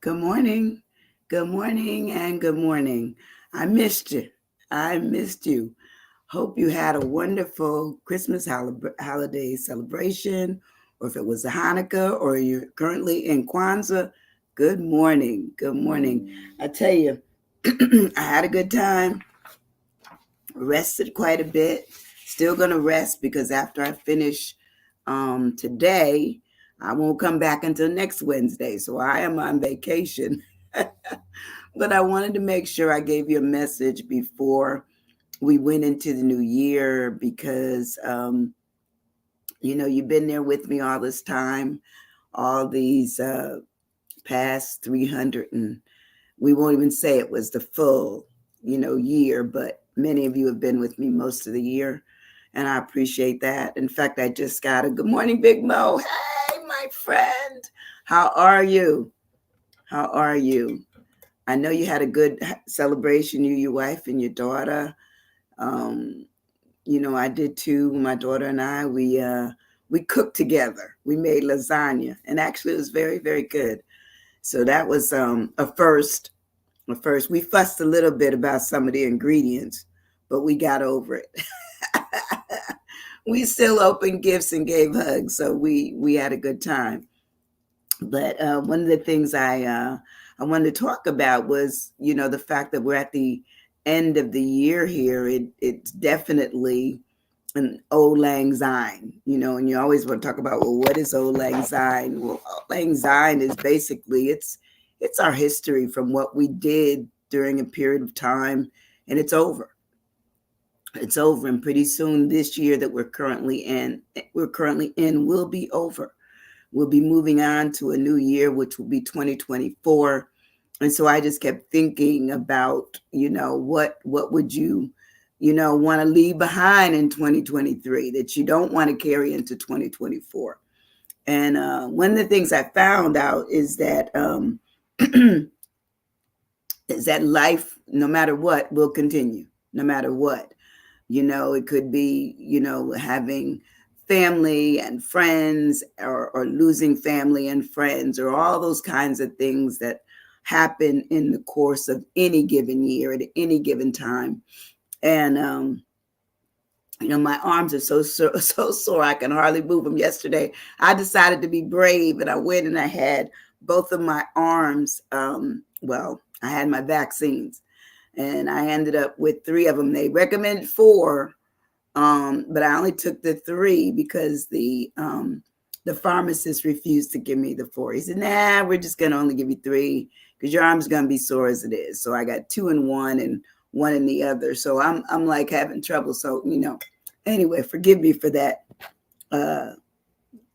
Good morning. Good morning and good morning. I missed you. I missed you. Hope you had a wonderful Christmas holiday celebration, or if it was a Hanukkah or you're currently in Kwanzaa. Good morning. Good morning. I tell you, I had a good time, rested quite a bit. Still going to rest because after I finish today, I won't come back until next Wednesday. So I am on vacation. But I wanted to make sure I gave you a message before we went into the new year because, you've been there with me all this time, all these past 300, and we won't even say it was the full, year, but many of you have been with me most of the year. And I appreciate that. In fact, I just got a good morning, Big Mo. Hey, my friend. How are you? How are you? I know you had a good celebration, you, your wife, and your daughter. Um, I did too. My daughter and I, we cooked together. We made lasagna, and actually, it was very, very good. So that was a first. A first, we fussed a little bit about some of the ingredients, but we got over it. We still opened gifts and gave hugs, so we had a good time. But one of the things I wanted to talk about was, the fact that we're at the end of the year here. It's definitely an Old Lang Syne, and you always want to talk about, well, what is Old Lang Syne? Well, Old Lang Syne is basically it's our history from what we did during a period of time, and it's over. It's over, and pretty soon this year that we're currently in will be over. We'll be moving on to a new year, which will be 2024. And so I just kept thinking about, what would you, want to leave behind in 2023 that you don't want to carry into 2024. And one of the things I found out is that life, no matter what, will continue, no matter what. It could be, having family and friends, or losing family and friends, or all those kinds of things that happen in the course of any given year at any given time. And my arms are so sore I can hardly move them. Yesterday I decided to be brave, and I went and I had both of my arms, I had my vaccines, and I ended up with 3 of them. They recommended 4, but I only took the 3 because the pharmacist refused to give me the 4. He said, "Nah, we're just gonna only give you 3 because your arm's gonna be sore as it is." So I got 2 in one and 1 in the other. So I'm like having trouble. So anyway, forgive me for that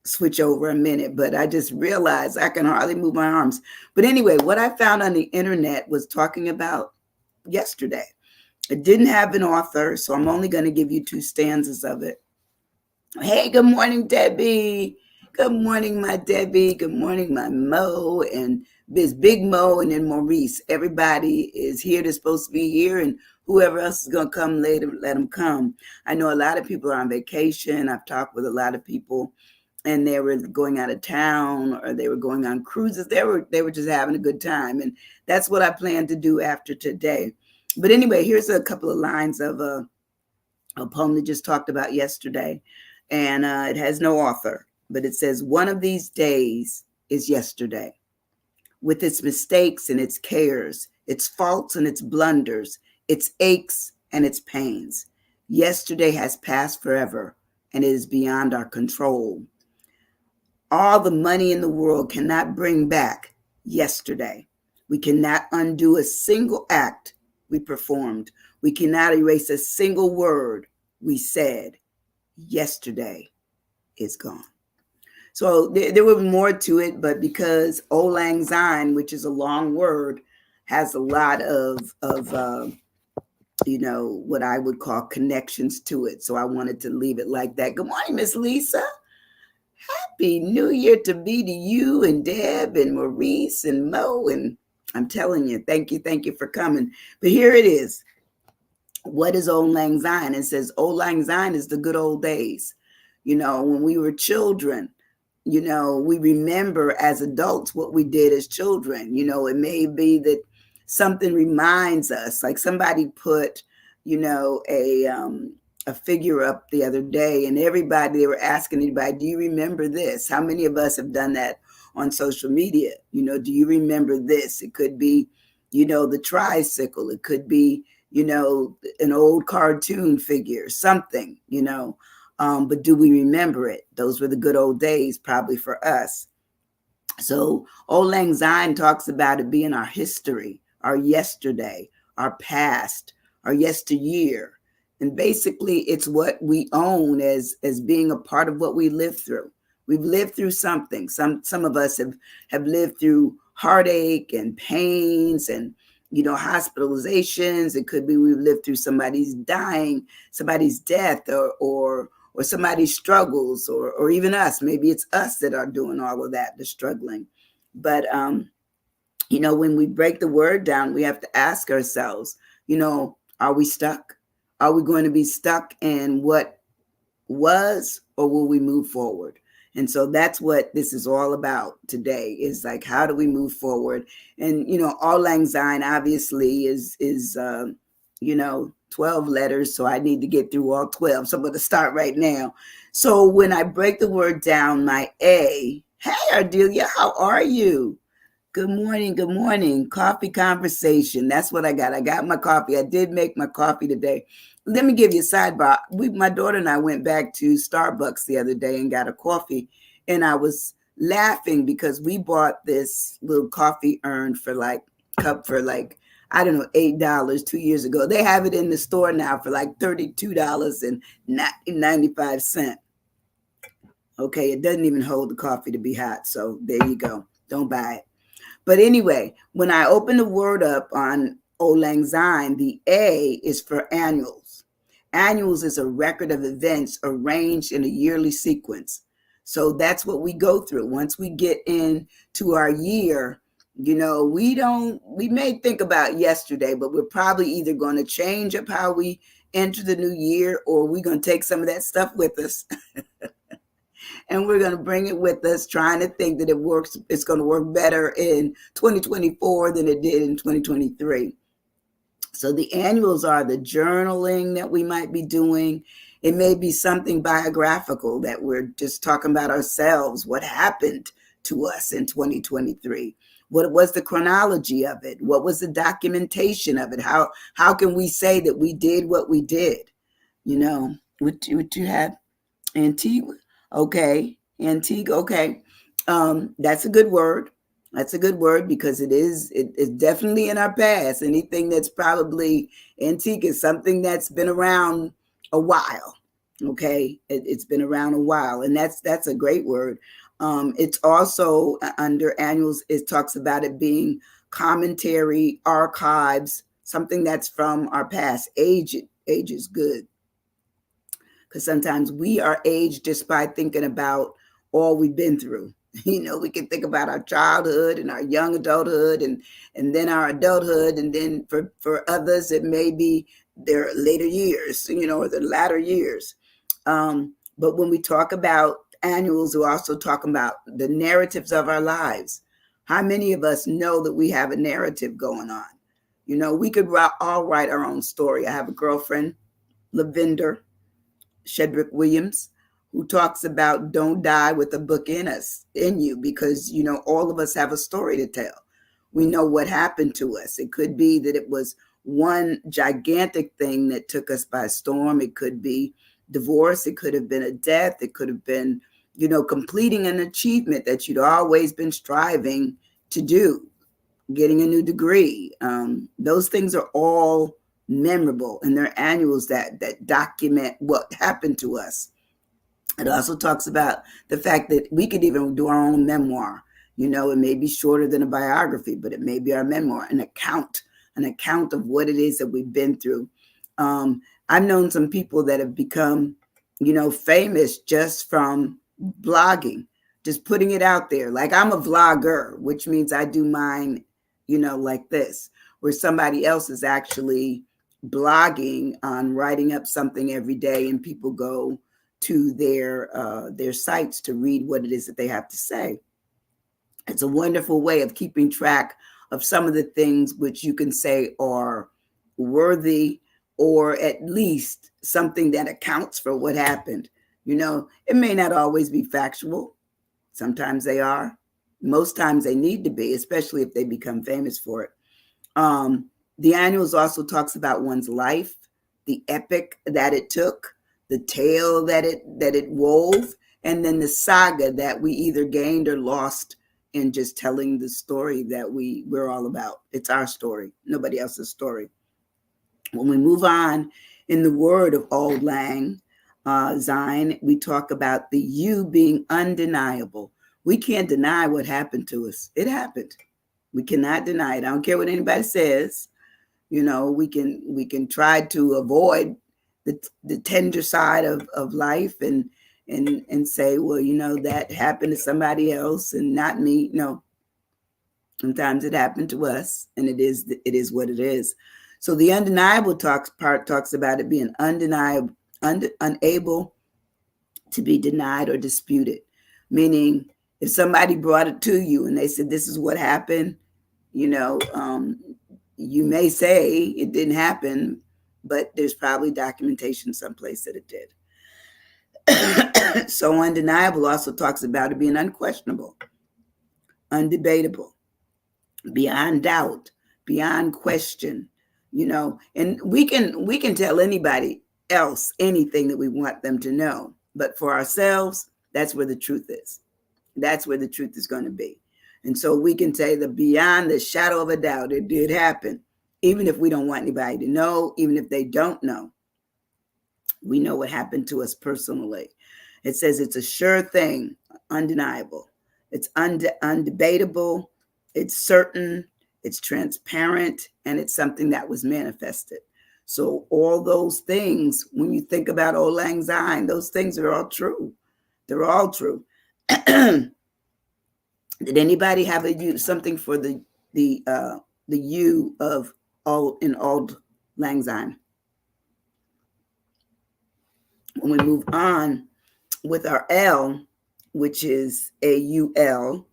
switch over a minute, but I just realized I can hardly move my arms. But anyway, what I found on the internet was talking about yesterday. It didn't have an author, so I'm only going to give you 2 stanzas of it. Hey, good morning, Debbie. Good morning, my Debbie. Good morning, my Mo, and this Big Mo, and then Maurice. Everybody is here. They're supposed to be here, and whoever else is going to come later, let them come. I know a lot of people are on vacation. I've talked with a lot of people, and they were going out of town, or they were going on cruises. They were just having a good time, and that's what I plan to do after today. But anyway, here's a couple of lines of a poem that just talked about yesterday, and it has no author, but it says, "One of these days is yesterday, with its mistakes and its cares, its faults and its blunders, its aches and its pains. Yesterday has passed forever, and it is beyond our control. All the money in the world cannot bring back yesterday. We cannot undo a single act we performed. We cannot erase a single word we said. Yesterday is gone." So there was more to it, but because Auld Lang Syne, which is a long word, has a lot of what I would call connections to it. So I wanted to leave it like that. Good morning, Miss Lisa. Happy New Year to be to you and Deb and Maurice and Mo. And I'm telling you, thank you for coming. But here it is. What is Auld Lang Syne? It says Auld Lang Syne is the good old days. When we were children, we remember as adults what we did as children. It may be that something reminds us, like somebody put, a figure up the other day, and they were asking anybody, do you remember this? How many of us have done that on social media? Do you remember this? It could be, the tricycle. It could be, an old cartoon figure, something, but do we remember it? Those were the good old days, probably for us. So Old Lang Syne talks about it being our history, our yesterday, our past, our yesteryear. And basically it's what we own as being a part of what we lived through. We've lived through something. Some of us have lived through heartache and pains and hospitalizations. It could be we've lived through somebody's dying, somebody's death, or somebody's struggles, or even us. Maybe it's us that are doing all of that, the struggling. But when we break the word down, we have to ask ourselves, are we stuck? Are we going to be stuck in what was, or will we move forward? And so that's what this is all about today, is like, how do we move forward? And, Auld Lang Syne obviously is 12 letters. So I need to get through all 12. So I'm going to start right now. So when I break the word down, my A, hey, Ardelia, how are you? Good morning. Good morning. Coffee conversation. That's what I got. I got my coffee. I did make my coffee today. Let me give you a sidebar. My daughter and I went back to Starbucks the other day and got a coffee. And I was laughing because we bought this little coffee urn cup for I don't know, $8 2 years ago. They have it in the store now for like $32.95. Okay, it doesn't even hold the coffee to be hot. So there you go. Don't buy it. But anyway, when I open the word up on Auld Lang Syne, the A is for annuals. Annuals is a record of events arranged in a yearly sequence. So that's what we go through. Once we get into our year, we may think about yesterday, but we're probably either going to change up how we enter the new year, or we're going to take some of that stuff with us. And we're going to bring it with us, trying to think that it's going to work better in 2024 than it did in 2023. So the annuals are the journaling that we might be doing. It may be something biographical that we're just talking about ourselves, what happened to us in 2023. What was the chronology of it? What was the documentation of it? How can we say that we did what we did? What you have? Antigua. Okay. Antigua. Okay. That's a good word. That's a good word because it's definitely in our past. Anything that's probably antique is something that's been around a while. Okay. It's been around a while. And that's a great word. It's also under annuals, it talks about it being commentary, archives, something that's from our past. Age is good. Because sometimes we are aged just by thinking about all we've been through. We can think about our childhood and our young adulthood and then our adulthood. And then for others, it may be their later years, or the latter years. But when we talk about annuals, we're also talking about the narratives of our lives. How many of us know that we have a narrative going on? We could all write our own story. I have a girlfriend, Lavender Shedrick Williams, who talks about don't die with a book in you, because, all of us have a story to tell. We know what happened to us. It could be that it was one gigantic thing that took us by storm. It could be divorce. It could have been a death. It could have been, completing an achievement that you'd always been striving to do, getting a new degree. Those things are all memorable, and they're annuals that document what happened to us. It also talks about the fact that we could even do our own memoir. It may be shorter than a biography, but it may be our memoir, an account of what it is that we've been through. I've known some people that have become, famous just from blogging, just putting it out there. Like, I'm a vlogger, which means I do mine, like this, where somebody else is actually blogging on writing up something every day, and people go, to their sites to read what it is that they have to say. It's a wonderful way of keeping track of some of the things which you can say are worthy, or at least something that accounts for what happened. It may not always be factual. Sometimes they are. Most times they need to be, especially if they become famous for it. The annuals also talks about one's life, the epic that it took, the tale that it wove, and then the saga that we either gained or lost in just telling the story that we're all about. It's our story, nobody else's story. When we move on in the word of Auld Lang Syne, we talk about the you being undeniable. We can't deny what happened to us. It happened. We cannot deny it. I don't care what anybody says. We can try to avoid the tender side of life and say, well, that happened to somebody else and not me. No, sometimes it happened to us, and it is what it is. So the undeniable part talks about it being undeniable, unable to be denied or disputed. Meaning, if somebody brought it to you and they said, this is what happened, you may say it didn't happen, but there's probably documentation someplace that it did. So undeniable also talks about it being unquestionable, undebatable, beyond doubt, beyond question, and we can tell anybody else anything that we want them to know. But for ourselves, that's where the truth is. That's where the truth is going to be. And so we can say that beyond the shadow of a doubt, it did happen. Even if we don't want anybody to know, even if they don't know, we know what happened to us personally. It says it's a sure thing, undeniable. It's undebatable. It's certain. It's transparent. And it's something that was manifested. So all those things, when you think about Auld Lang Syne, those things are all true. They're all true. Did anybody have something for the you of Auld Lang Syne? When we move on with our L, which is AUL,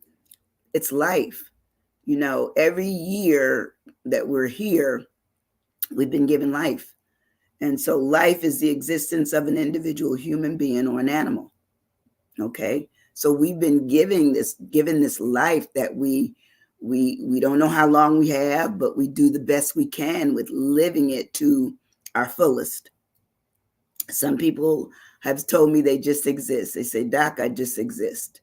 it's life. Every year that we're here, we've been given life. And so life is the existence of an individual human being or an animal. Okay. So we've been given this life that we don't know how long we have, but we do the best we can with living it to our fullest. Some people have told me they just exist. They say, Doc, I just exist.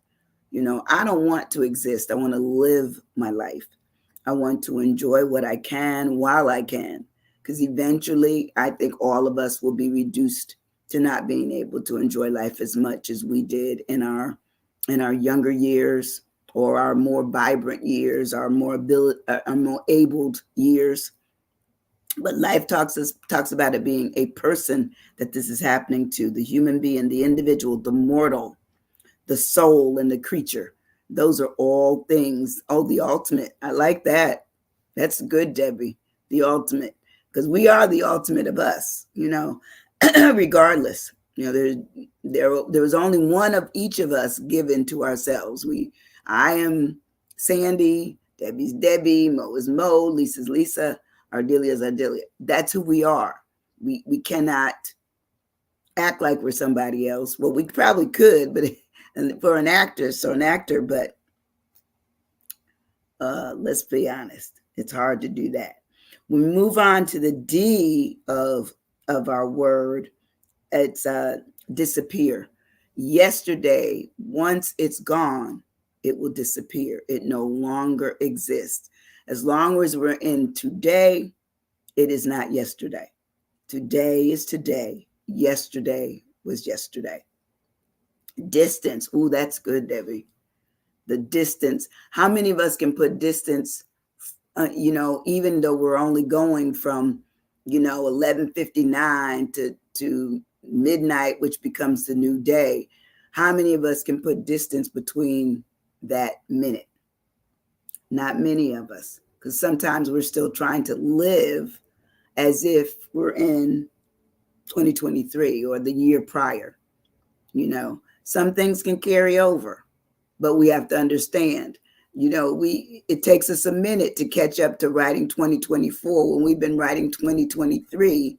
I don't want to exist. I want to live my life. I want to enjoy what I can while I can, because eventually I think all of us will be reduced to not being able to enjoy life as much as we did in our younger years, or our more vibrant years, our more abled years. But life talks about it being a person that this is happening to, the human being, the individual, the mortal, the soul, and the creature. Those are all things. Oh, the ultimate. I like that. That's good, Debbie. The ultimate. Because we are the ultimate of us, regardless. There was only one of each of us given to ourselves. I am Sandy, Debbie's Debbie, Mo is Mo, Lisa's Lisa, Ardelia's Ardelia. That's who we are. We cannot act like we're somebody else. Well, we probably could, but for an actor, but let's be honest, it's hard to do that. When we move on to the D of our word, it's disappear. Yesterday, once it's gone, it will disappear. It no longer exists. As long as we're in today, it is not yesterday. Today is today. Yesterday was yesterday. Distance. Ooh, that's good, Debbie. The distance. How many of us can put distance, even though we're only going from, 11:59 to midnight, which becomes the new day. How many of us can put distance between that minute? Not many of us, because sometimes we're still trying to live as if we're in 2023 or the year prior. Some things can carry over, but we have to understand, it takes us a minute to catch up to writing 2024 when we've been writing 2023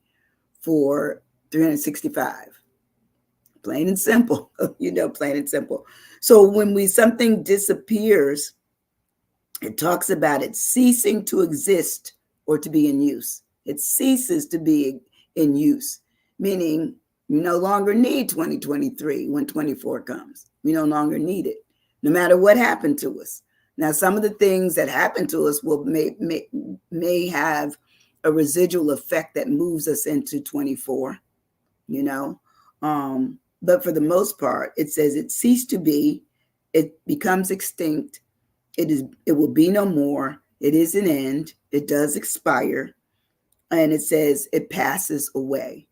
for 365. Plain and simple, plain and simple. So when something disappears, it talks about it ceasing to exist or to be in use. It ceases to be in use, meaning we no longer need 2023 when 24 comes. We no longer need it, no matter what happened to us. Now, some of the things that happen to us may have a residual effect that moves us into 24, but for the most part, it says it ceased to be, it becomes extinct, it will be no more, it is an end, it does expire, and it says it passes away.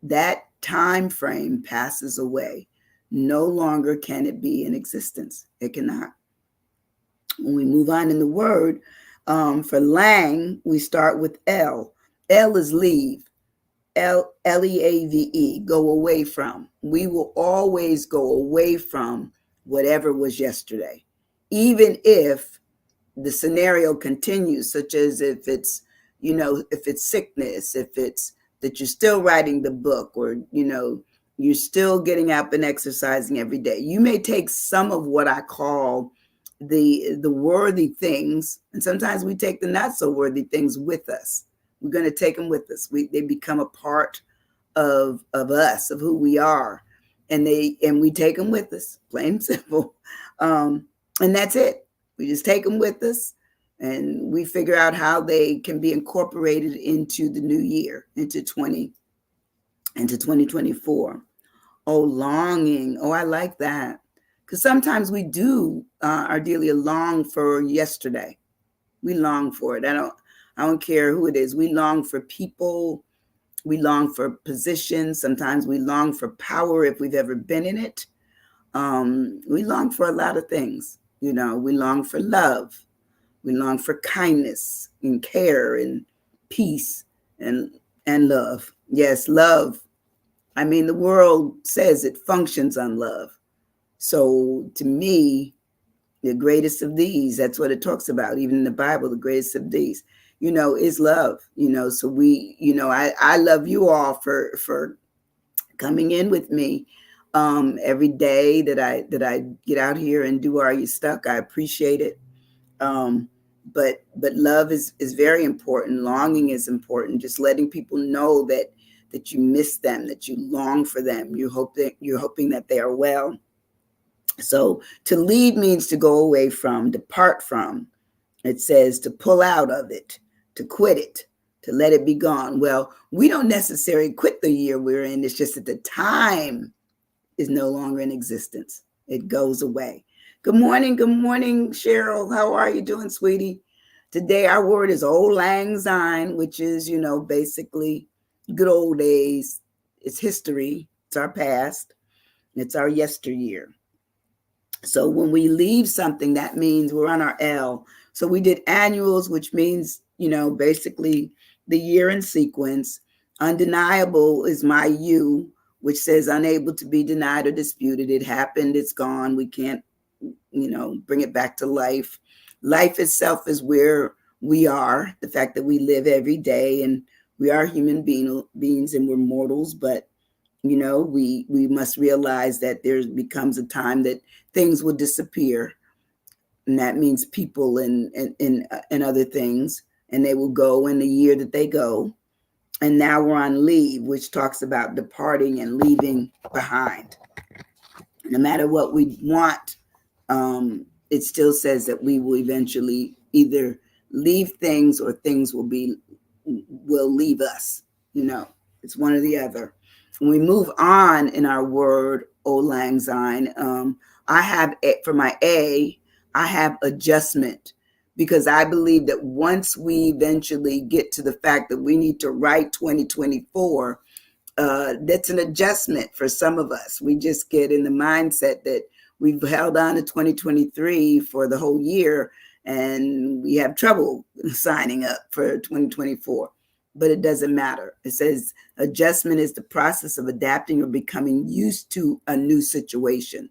That time frame passes away. No longer can it be in existence. It cannot. When we move on in the word, for lang, we start with L. L is leave. Leave, go away from. We will always go away from whatever was yesterday, even if the scenario continues, such as if it's sickness, if it's that you're still writing the book, or you're still getting up and exercising every day. You may take some of what I call the worthy things, and sometimes we take the not so worthy things with us. We're going to take them with us. They become a part of us, of who we are, and we take them with us, plain and simple. And that's it. We just take them with us, and we figure out how they can be incorporated into the new year, into 2024. Oh, longing. Oh, I like that, because sometimes we do, Ardelia, long for yesterday. We long for it. I don't care who it is. We long for people. We long for positions. Sometimes we long for power if we've ever been in it. We long for a lot of things. We long for love. We long for kindness and care and peace and love. Yes, love. I mean, the world says it functions on love. So to me, the greatest of these, that's what it talks about. Even in the Bible, the greatest of these, is love. So I love you all for coming in with me every day that I get out here and do Are You Stuck? I appreciate it. But love is very important. Longing is important. Just letting people know that you miss them, that you long for them. You're hoping that they are well. So to leave means to go away from, depart from. It says to pull out of it, to quit it, to let it be gone. Well, we don't necessarily quit the year we're in. It's just that the time is no longer in existence. It goes away. Good morning, Cheryl. How are you doing, sweetie? Today our word is AULD LANG SYNE, which is, basically good old days. It's history. It's our past. It's our yesteryear. So when we leave something, that means we're on our L. So we did annuals, which means, basically the year in sequence. Undeniable is my U, which says unable to be denied or disputed. It happened. It's gone. We can't, bring it back to life. Life itself is where we are. The fact that we live every day, and we are human beings and we're mortals, but we must realize that there becomes a time that things will disappear, and that means people and other things, and they will go in the year that they go. And now we're on leave, which talks about departing and leaving behind. No matter what we want, it still says that we will eventually either leave things or things will leave us. It's one or the other. When we move on in our word, AULD LANG SYNE, I have, for my A, I have adjustment, because I believe that once we eventually get to the fact that we need to write 2024, that's an adjustment for some of us. We just get in the mindset that we've held on to 2023 for the whole year, and we have trouble signing up for 2024. but it doesn't matter. It says adjustment is the process of adapting or becoming used to a new situation.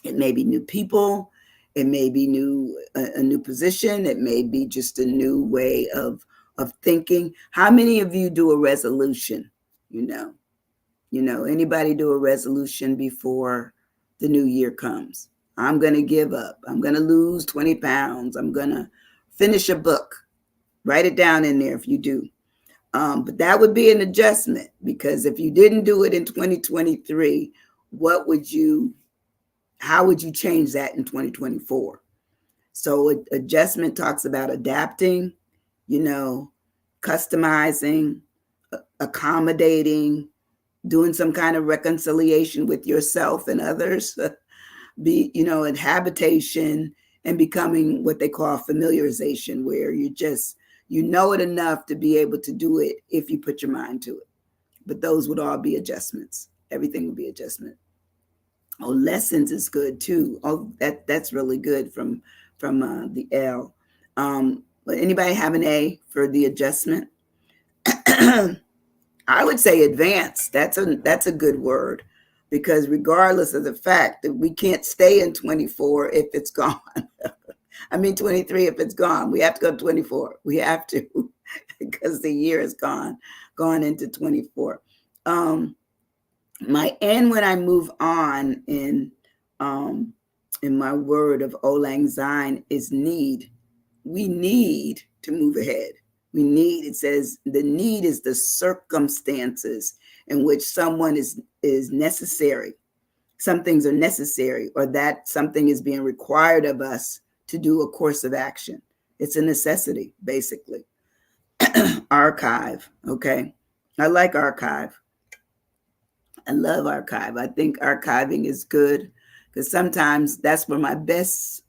It may be new people, it may be a new position, it may be just a new way of thinking. How many of you do a resolution? Anybody do a resolution before the new year comes? I'm going to give up. I'm going to lose 20 pounds. I'm going to finish a book. Write it down in there if you do. But that would be an adjustment, because if you didn't do it in 2023, how would you change that in 2024? So adjustment talks about adapting, customizing, accommodating, doing some kind of reconciliation with yourself and others, in habitation, and becoming what they call familiarization, where you know it enough to be able to do it if you put your mind to it. But those would all be adjustments. Everything would be adjustment. Oh, lessons is good too. Oh, that's really good from the L. But anybody have an A for the adjustment? I would say advance. That's a good word, because regardless of the fact that we can't stay in 24 if it's gone. I mean 23 if it's gone. We have to go to 24. We have to, because the year is gone into 24. My N when I move on in my word of AULD LANG SYNE is need. We need to move ahead. It says the need is the circumstances in which someone is necessary. Some things are necessary, or that something is being required of us to do a course of action. It's a necessity, basically. Archive, okay? I like archive. I love archive. I think archiving is good, because sometimes that's where my best,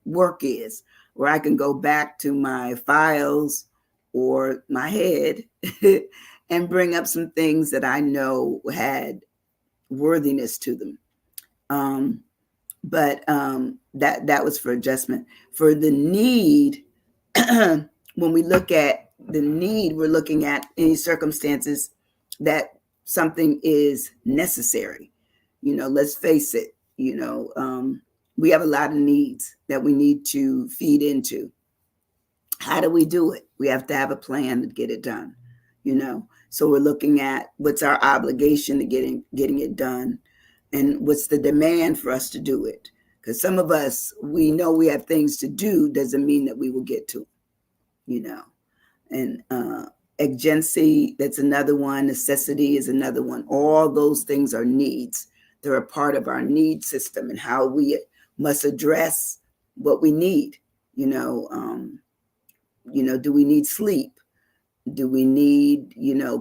work is, where I can go back to my files or my head and bring up some things that I know had worthiness to them. But that was for adjustment. For the need, when we look at the need, we're looking at any circumstances that something is necessary. Let's face it, we have a lot of needs that we need to feed into. How do we do it? We have to have a plan to get it done, So we're looking at what's our obligation to getting it done, and what's the demand for us to do it. Because some of us, we know we have things to do, doesn't mean that we will get to them, And exigency, that's another one. Necessity is another one. All those things are needs. They're a part of our need system and how we must address what we need. Do we need sleep? Do we need,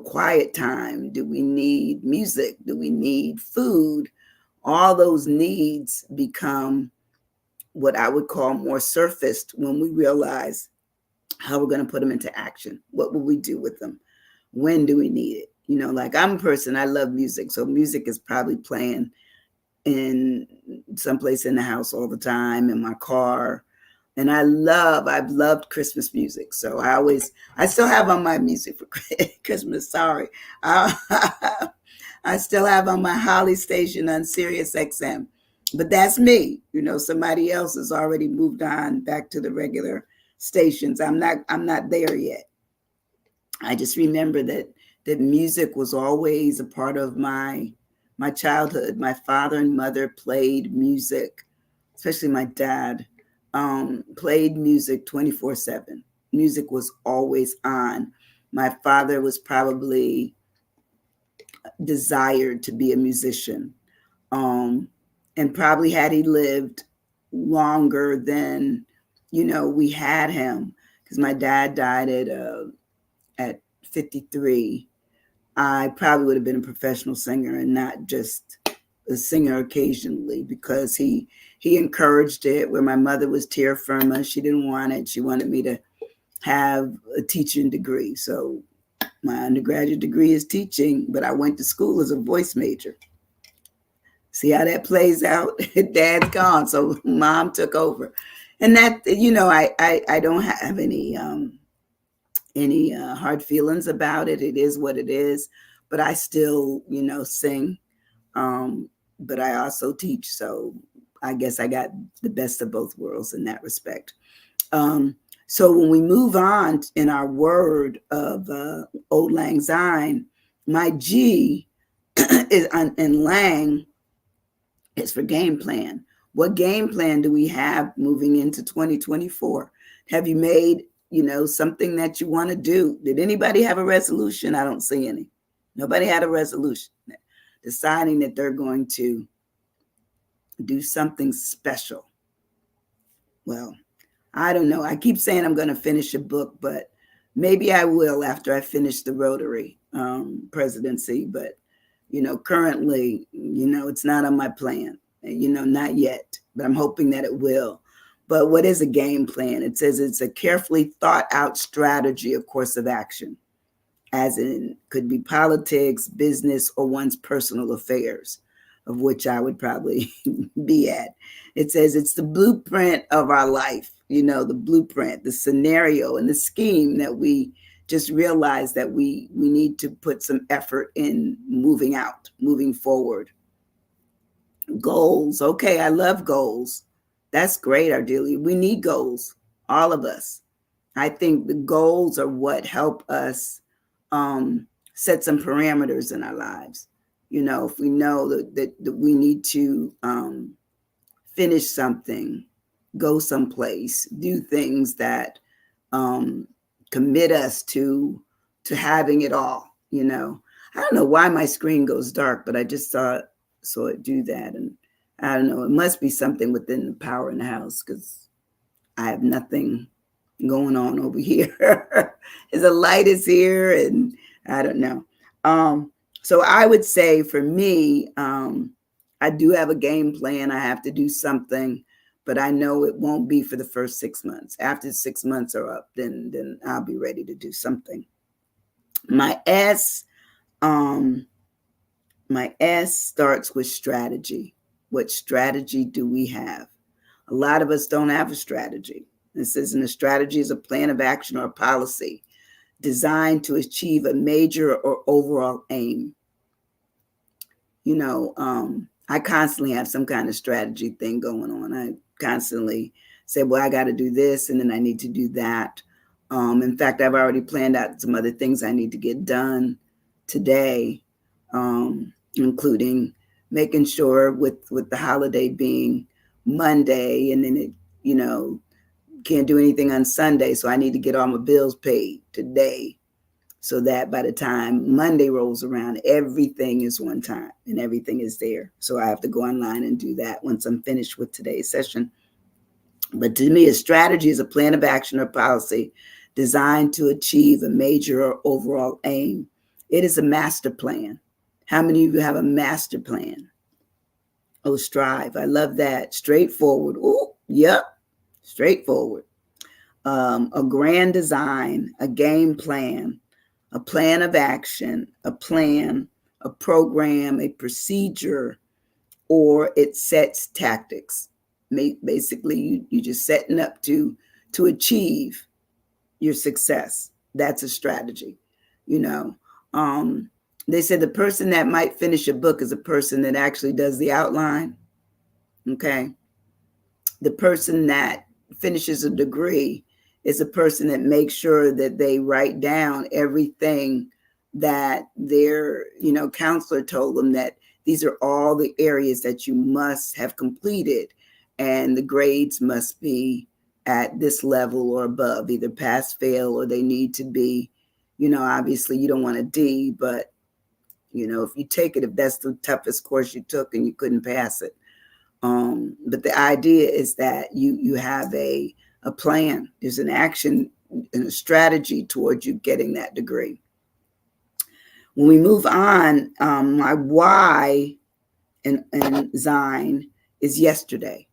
quiet time? Do we need music? Do we need food? All those needs become what I would call more surfaced when we realize how we're going to put them into action. What will we do with them? When do we need it? Like I'm a person, I love music. So music is probably playing in someplace in the house all the time, in my car. And I've loved Christmas music. So I still have on my music for Christmas. Sorry. I still have on my Holly station on Sirius XM, but that's me. Somebody else has already moved on back to the regular stations. I'm not there yet. I just remember that music was always a part of my childhood. My father and mother played music, especially my dad. Played music 24/7. Music was always on. My father was probably desired to be a musician. And probably had he lived longer than, we had him, because my dad died at 53. I probably would have been a professional singer and not just a singer occasionally, because he encouraged it. Where my mother was terra firma, she didn't want it. She wanted me to have a teaching degree. So my undergraduate degree is teaching, but I went to school as a voice major. See how that plays out? Dad's gone, so mom took over. And that, I don't have any any hard feelings about it. It is what it is. But I still, sing. But I also teach. So I guess I got the best of both worlds in that respect. So when we move on in our word of Old Lang Syne, my G is in Lang is for game plan. What game plan do we have moving into 2024? Have you made, something that you want to do? Did anybody have a resolution? I don't see any. Nobody had a resolution. Deciding that they're going to do something special. Well, I don't know. I keep saying I'm going to finish a book, but maybe I will after I finish the Rotary presidency. But, currently, it's not on my plan, not yet, but I'm hoping that it will. But what is a game plan? It says it's a carefully thought out strategy, of course of action, as in could be politics, business, or one's personal affairs, of which I would probably be at. It says it's the blueprint of our life, the blueprint, the scenario, and the scheme that we just realize that we need to put some effort in moving forward. Goals. Okay, I love goals. That's great, Ardelia. We need goals, all of us. I think the goals are what help us set some parameters in our lives. If we know that we need to finish something, go someplace, do things that commit us to having it all. I don't know why my screen goes dark, but I just saw it do that, and I don't know. It must be something within the power in the house because I have nothing going on over here. The light is here, and I don't know. So I would say for me, I do have a game plan. I have to do something, but I know it won't be for the first 6 months. After 6 months are up, then I'll be ready to do something. My S starts with strategy. What strategy do we have? A lot of us don't have a strategy. This isn't a strategy, is a plan of action or a policy designed to achieve a major or overall aim. I constantly have some kind of strategy thing going on. I constantly say, well, I got to do this, and then I need to do that. In fact, I've already planned out some other things I need to get done today, including making sure with the holiday being Monday, and then can't do anything on Sunday. So I need to get all my bills paid today so that by the time Monday rolls around, everything is on time and everything is there. So I have to go online and do that once I'm finished with today's session. But to me, a strategy is a plan of action or policy designed to achieve a major or overall aim. It is a master plan. How many of you have a master plan? Oh, strive. I love that. Straightforward. Oh, yep. Straightforward. A grand design, a game plan, a plan of action, a plan, a program, a procedure, or it sets tactics. Basically, you're just setting up to achieve your success. That's a strategy. They said the person that might finish a book is a person that actually does the outline. Okay. The person that finishes a degree is a person that makes sure that they write down everything that their, counselor told them, that these are all the areas that you must have completed, and the grades must be at this level or above, either pass, fail, or they need to be, obviously you don't want a D, but, if you take it, if that's the toughest course you took and you couldn't pass it. But the idea is that you have a plan. There's an action and a strategy towards you getting that degree. When we move on, my Y in Syne is yesterday.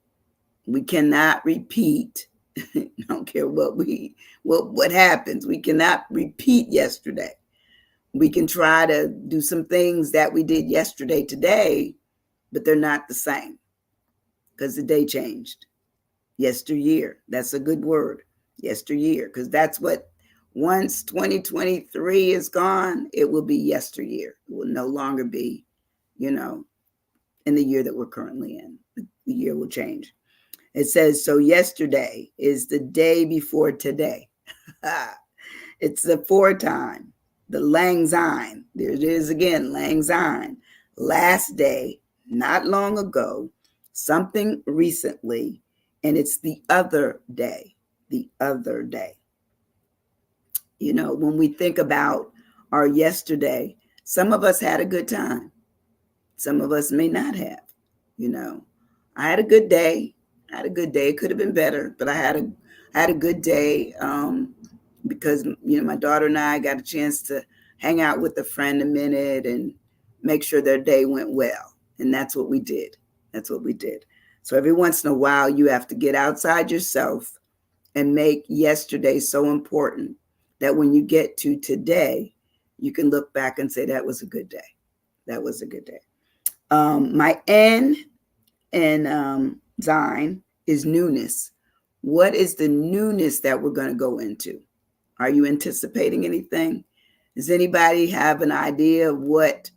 We cannot repeat. I don't care what happens. We cannot repeat yesterday. We can try to do some things that we did yesterday today, but they're not the same because the day changed. Yesteryear. That's a good word. Yesteryear, because that's what Once 2023 is gone, it will be yesteryear. It will no longer be, you know, in the year that we're currently in. The year will change. It says, so yesterday is the day before today. It's the foretime, the lang syne. There it is again, lang syne. Last day, not long ago, something recently, and it's the other day, the other day. You know, when we think about our yesterday, some of us had a good time. Some of us may not have, you know. I had a good day. I had a good day. It could have been better, but I had a good day because my daughter and I got a chance to hang out with a friend a minute and make sure their day went well. And that's what we did. That's what we did. So every once in a while, you have to get outside yourself and make yesterday so important that when you get to today, you can look back and say, that was a good day. That was a good day. My N in Zine is newness. What is the newness that we're going to go into? Are you anticipating anything? Does anybody have an idea of what,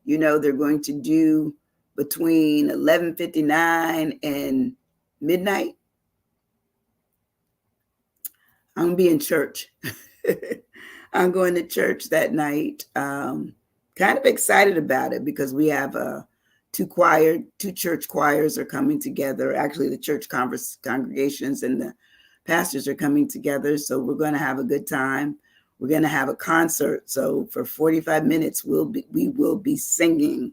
they're going to do between 11:59 and midnight? I'm going to be in church. I'm going to church that night. Kind of excited about it because we have two church choirs are coming together. Actually, the church congregations and the pastors are coming together. So we're going to have a good time. We're going to have a concert. So for 45 minutes, we will be singing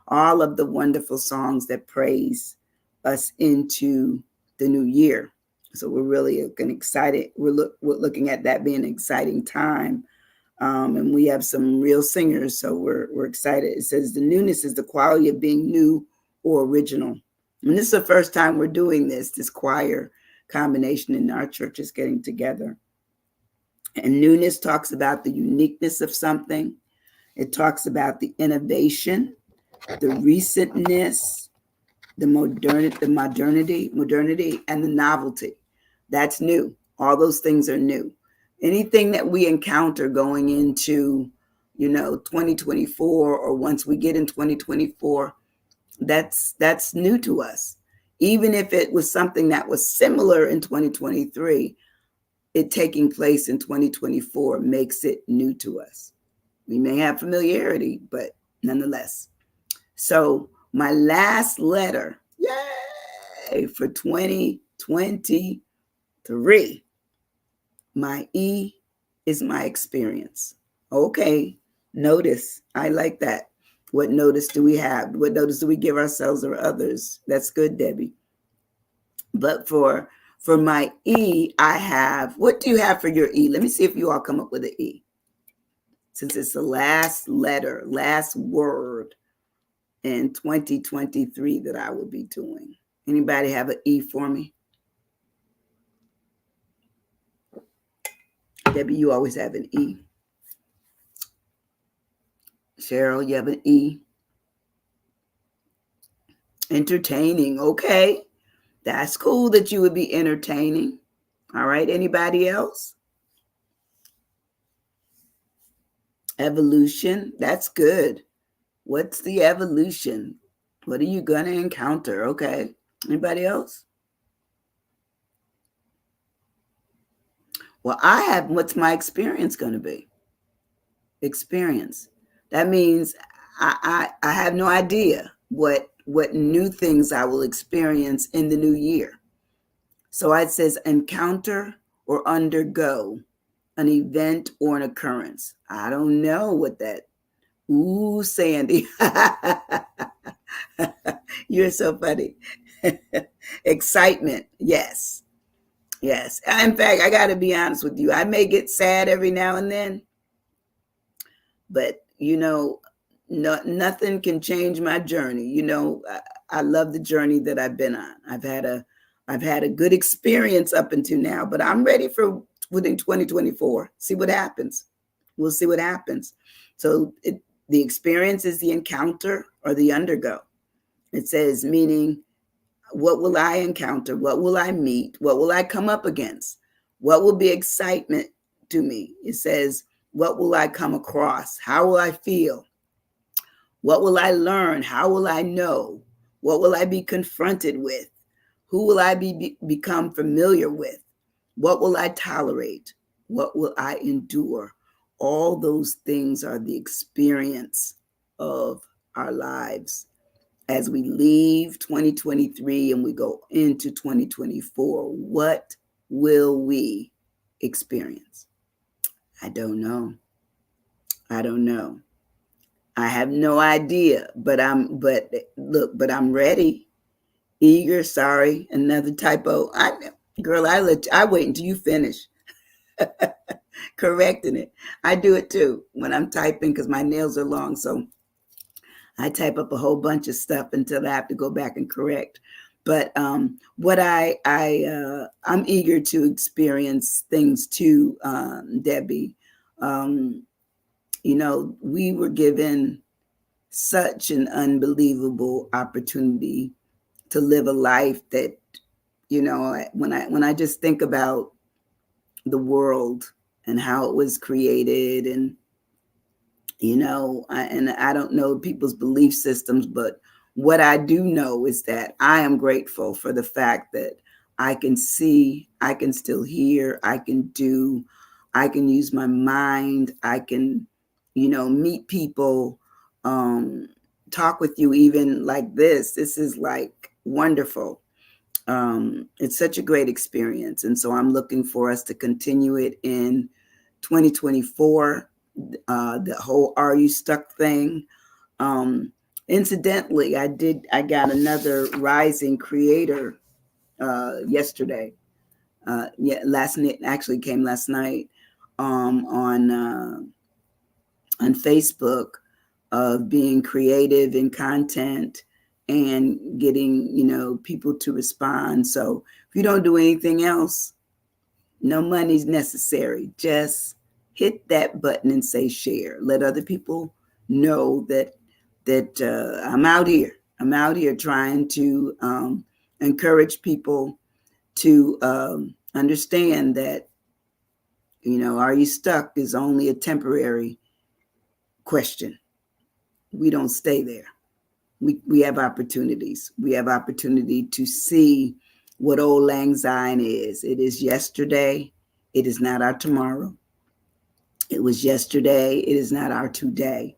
all of the wonderful songs that praise us into the new year. So we're really excited. We're looking at that being an exciting time. And we have some real singers, so we're excited. It says the newness is the quality of being new or original. And this is the first time we're doing this choir combination in our church is getting together. And newness talks about the uniqueness of something. It talks about the innovation, the recentness, the modernity, and the novelty. That's new. All those things are new. Anything that we encounter going into, 2024, or once we get in 2024, that's new to us. Even if it was something that was similar in 2023, it taking place in 2024 makes it new to us. We may have familiarity, but nonetheless. So my last letter, yay, for 2023. My E is my experience. Okay, notice. I like that. What notice do we have? What notice do we give ourselves or others? That's good, Debbie. But for my E, I have, what do you have for your E? Let me see if you all come up with an E. Since it's the last letter, last word in 2023 that I will be doing. Anybody have an E for me? Debbie, you always have an E. Cheryl, you have an E. Entertaining. Okay. That's cool that you would be entertaining. All right. Anybody else? Evolution. That's good. What's the evolution? What are you going to encounter? Okay. Anybody else? Well, I have, what's my experience going to be? Experience. That means I have no idea what new things I will experience in the new year. So it says encounter or undergo an event or an occurrence. I don't know what that. Ooh, Sandy. You're so funny. Excitement. Yes. Yes. In fact, I got to be honest with you. I may get sad every now and then, but nothing can change my journey. I love the journey that I've been on. I've had a good experience up until now, but I'm ready for within 2024. See what happens. We'll see what happens. So the experience is the encounter or the undergo. It says, meaning, what will I encounter? What will I meet? What will I come up against? What will be excitement to me. It says, what will I come across? How will I feel? What will I learn? How will I know? What will I be confronted with? Who will I become familiar with? What will I tolerate? What will I endure? All those things are the experience of our lives. As we leave 2023 and we go into 2024, what will we experience? I don't know. I don't know. I have no idea, but I'm ready. Eager, sorry, another typo. I wait until you finish correcting it. I do it too when I'm typing because my nails are long, so I type up a whole bunch of stuff until I have to go back and correct. But I'm eager to experience things too, Debbie. We were given such an unbelievable opportunity to live a life that, when I just think about the world and how it was created, and I don't know people's belief systems, but what I do know is that I am grateful for the fact that I can see, I can still hear, I can do, I can use my mind, I can, meet people, talk with you even like this. This is like wonderful. It's such a great experience. And so I'm looking for us to continue it in 2024. The whole "Are You Stuck" thing. Incidentally, I got another Rising Creator yesterday. Last night, actually came last night, on Facebook, of being creative in content and getting, people to respond. So if you don't do anything else, no money's necessary. Just hit that button and say share. Let other people know that I'm out here. I'm out here trying to encourage people to understand that, are you stuck is only a temporary question. We don't stay there. We have opportunities. We have opportunity to see what Old Lang Syne is. It is yesterday. It is not our tomorrow. It was yesterday. It is not our today.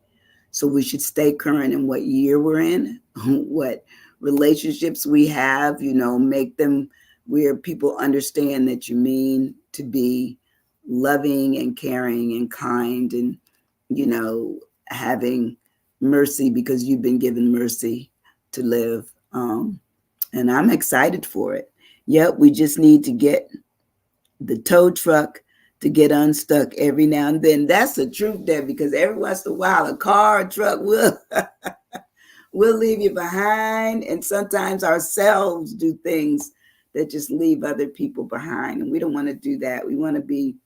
So we should stay current in what year we're in, what relationships we have, make them where people understand that you mean to be loving and caring and kind, and, having mercy because you've been given mercy to live. And I'm excited for it. Yep, we just need to get the tow truck to get unstuck every now and then. That's the truth there, because every once in a while, a car or truck will leave you behind. And sometimes ourselves do things that just leave other people behind. And we don't want to do that. We want to be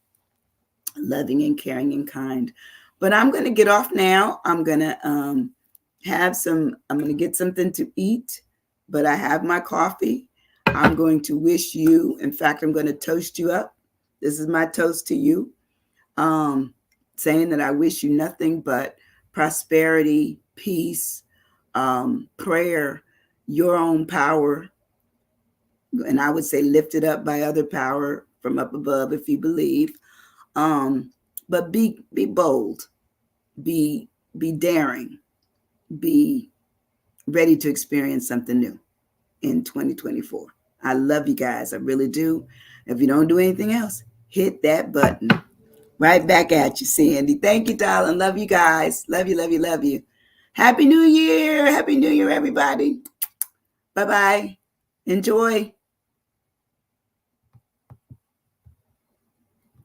loving and caring and kind. But I'm going to get off now. I'm going to I'm going to get something to eat, but I have my coffee. I'm going to wish you, in fact, I'm going to toast you up. This is my toast to you, saying that I wish you nothing but prosperity, peace, prayer, your own power. And I would say lifted up by other power from up above, if you believe. But be bold, be daring, be ready to experience something new in 2024. I love you guys. I really do. If you don't do anything else, hit that button. Right back at you, Sandy. Thank you, darling. Love you guys. Love you, love you, love you. Happy New Year. Happy New Year, everybody. Bye-bye. Enjoy.